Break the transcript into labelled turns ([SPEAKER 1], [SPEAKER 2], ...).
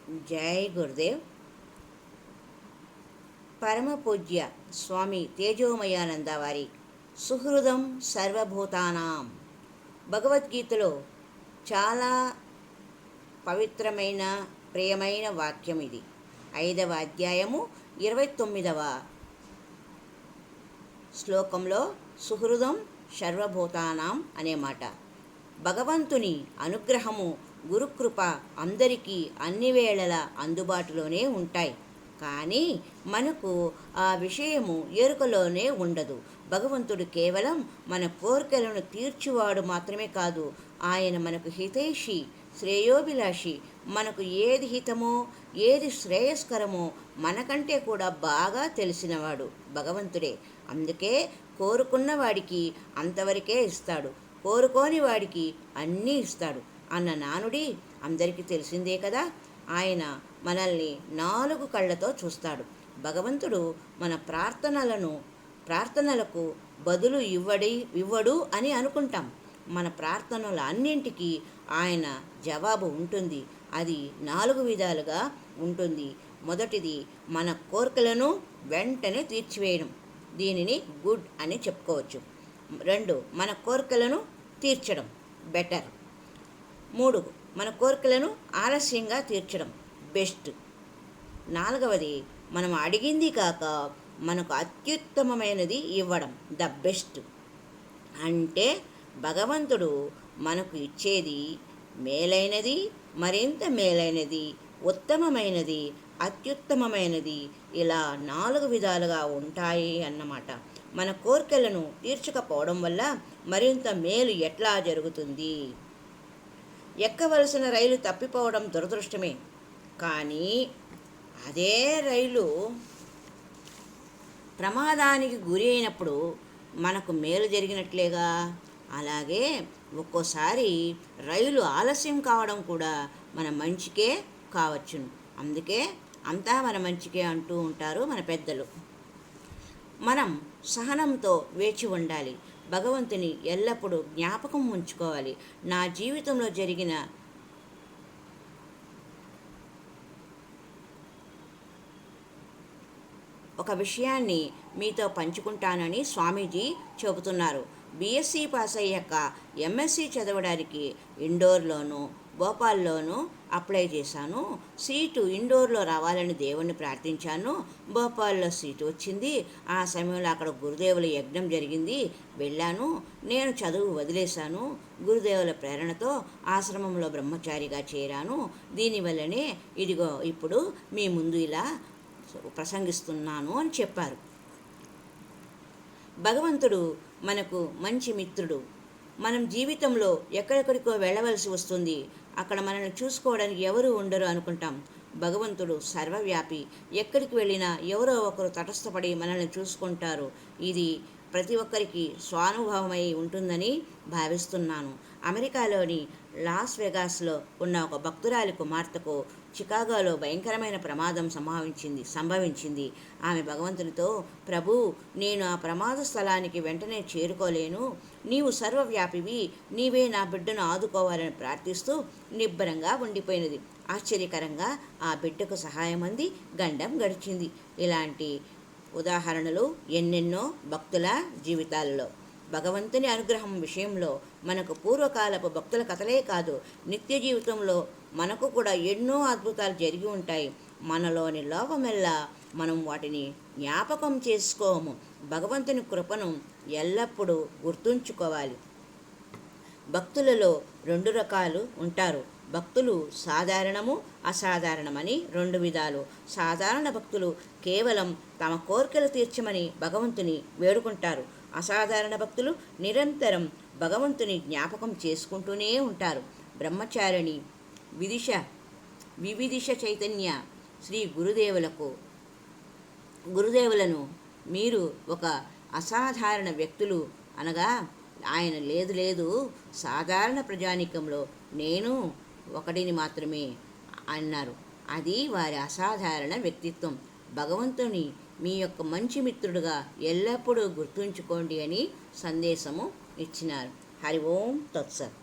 [SPEAKER 1] జై గురుదేవ్. పరమ పూజ్య స్వామి తేజోమయానంద వారి సుహృదం సర్వభూతానాం భగవద్గీతలో చాలా పవిత్రమైన ప్రియమైన వాక్యం ఇది. 5వ అధ్యాయము 29వ శ్లోకంలో సుహృదం సర్వభూతానాం అనే మాట. భగవంతుని అనుగ్రహము, గురుకృప అందరికీ అన్ని వేళలా అందుబాటులోనే ఉంటాయి. కానీ మనకు ఆ విషయము ఎరుకలోనే ఉండదు. భగవంతుడు కేవలం మన కోరికలను తీర్చువాడు మాత్రమే కాదు, ఆయన మనకు హితైషి, శ్రేయోభిలాషి. మనకు ఏది హితమో, ఏది శ్రేయస్కరమో మనకంటే కూడా బాగా తెలిసినవాడు భగవంతుడే. అందుకే కోరుకున్న వాడికి అంతవరకే ఇస్తాడు, కోరుకోని వాడికి అన్నీ ఇస్తాడు అన్న నానుడి అందరికీ తెలిసిందే కదా. ఆయన మనల్ని 4 కళ్ళతో చూస్తాడు. భగవంతుడు మన ప్రార్థనలకు బదులు ఇవ్వడు అని అనుకుంటాం. మన ప్రార్థనల అన్నింటికీ ఆయన జవాబు ఉంటుంది. అది 4 విధాలుగా ఉంటుంది. మొదటిది మన కోరికలను వెంటనే తీర్చివేయడం, దీనిని గుడ్ అని చెప్పుకోవచ్చు. 2 మన కోరికలను తీర్చడం, బెటర్. 3 మన కోరికలను ఆలస్యంగా తీర్చడం, బెస్ట్. 4వది మనం అడిగింది కాక మనకు అత్యుత్తమమైనది ఇవ్వడం, ద బెస్ట్. అంటే భగవంతుడు మనకు ఇచ్చేది మేలైనది, మరింత మేలైనది, ఉత్తమమైనది, అత్యుత్తమమైనది, ఇలా 4 విధాలుగా ఉంటాయి అన్నమాట. మన కోరికలను తీర్చకపోవడం వల్ల మరింత మేలు ఎట్లా జరుగుతుంది? ఎక్కవలసిన రైలు తప్పిపోవడం దురదృష్టమే, కానీ అదే రైలు ప్రమాదానికి గురి అయినప్పుడు మనకు మేలు జరిగినట్లేగా. అలాగే ఒక్కోసారి రైలు ఆలస్యం కావడం కూడా మన మంచికే కావచ్చును. అందుకే అంతా మన మంచికే అంటూ ఉంటారు మన పెద్దలు. మనం సహనంతో వేచి ఉండాలి. భగవంతుని ఎల్లప్పుడూ జ్ఞాపకం ఉంచుకోవాలి. నా జీవితంలో జరిగిన ఒక విషయాన్ని మీతో పంచుకుంటానని స్వామీజీ చెబుతున్నారు. బీఎస్సీ పాస్ అయ్యాక ఎంఎస్సీ చదవడానికి ఇండోర్లోనూ భోపాల్లోనూ అప్లై చేశాను. సీటు ఇండోర్లో రావాలని దేవుణ్ణి ప్రార్థించాను. భోపాల్లో సీటు వచ్చింది. ఆ సమయంలో అక్కడ గురుదేవుల యజ్ఞం జరిగింది, వెళ్ళాను. నేను చదువు వదిలేశాను. గురుదేవుల ప్రేరణతో ఆశ్రమంలో బ్రహ్మచారిగా చేరాను. దీనివల్లనే ఇదిగో ఇప్పుడు మీ ముందు ఇలా ప్రసంగిస్తున్నాను అని చెప్పారు. భగవంతుడు మనకు మంచి మిత్రుడు. మనం జీవితంలో ఎక్కడెక్కడికో వెళ్ళవలసి వస్తుంది, అక్కడ మనల్ని చూసుకోవడానికి ఎవరు ఉండరు అనుకుంటాం. భగవంతుడు సర్వవ్యాపి. ఎక్కడికి వెళ్ళినా ఎవరో ఒకరు తటస్థపడి మనల్ని చూసుకుంటారు. ఇది ప్రతి ఒక్కరికి స్వానుభవమై ఉంటుందని భావిస్తున్నాను. అమెరికాలోని లాస్ వెగాస్లో ఉన్న ఒక భక్తురాలి కుమార్తెకు చికాగోలో భయంకరమైన ప్రమాదం సంభవించింది. ఆమె భగవంతునితో, ప్రభు, నేను ఆ ప్రమాద స్థలానికి వెంటనే చేరుకోలేను, నీవు సర్వవ్యాపివి, నీవే నా బిడ్డను ఆదుకోవాలని ప్రార్థిస్తూ నిబ్బరంగా ఉండిపోయినది. ఆశ్చర్యకరంగా ఆ బిడ్డకు సహాయం అంది, గండం గడిచింది. ఇలాంటి ఉదాహరణలు ఎన్నెన్నో భక్తుల జీవితాలలో. భగవంతుని అనుగ్రహం విషయంలో మనకు పూర్వకాలపు భక్తుల కథలే కాదు, నిత్య జీవితంలో మనకు కూడా ఎన్నో అద్భుతాలు జరిగి ఉంటాయి. మనలోని లోపమెల్లా మనం వాటిని జ్ఞాపకం చేసుకోము. భగవంతుని కృపను ఎల్లప్పుడూ గుర్తుంచుకోవాలి. భక్తులలో 2 రకాలు ఉంటారు. భక్తులు సాధారణము, అసాధారణమని 2 విధాలు. సాధారణ భక్తులు కేవలం తమ కోరికలు తీర్చమని భగవంతుని వేడుకుంటారు. అసాధారణ భక్తులు నిరంతరం భగవంతుని జ్ఞాపకం చేసుకుంటూనే ఉంటారు. బ్రహ్మచారిణి వివిదిష చైతన్య శ్రీ గురుదేవులను మీరు ఒక అసాధారణ వ్యక్తులు అనగా ఆయన లేదు సాధారణ ప్రజానీకంలో నేను ఒకటిని మాత్రమే అన్నారు. అది వారి అసాధారణ వ్యక్తిత్వం. భగవంతుని మీ యొక్క మంచి మిత్రుడుగా ఎల్లప్పుడూ గుర్తుంచుకోండి అని సందేశము ఇచ్చినారు. హరి ఓం తత్సత్.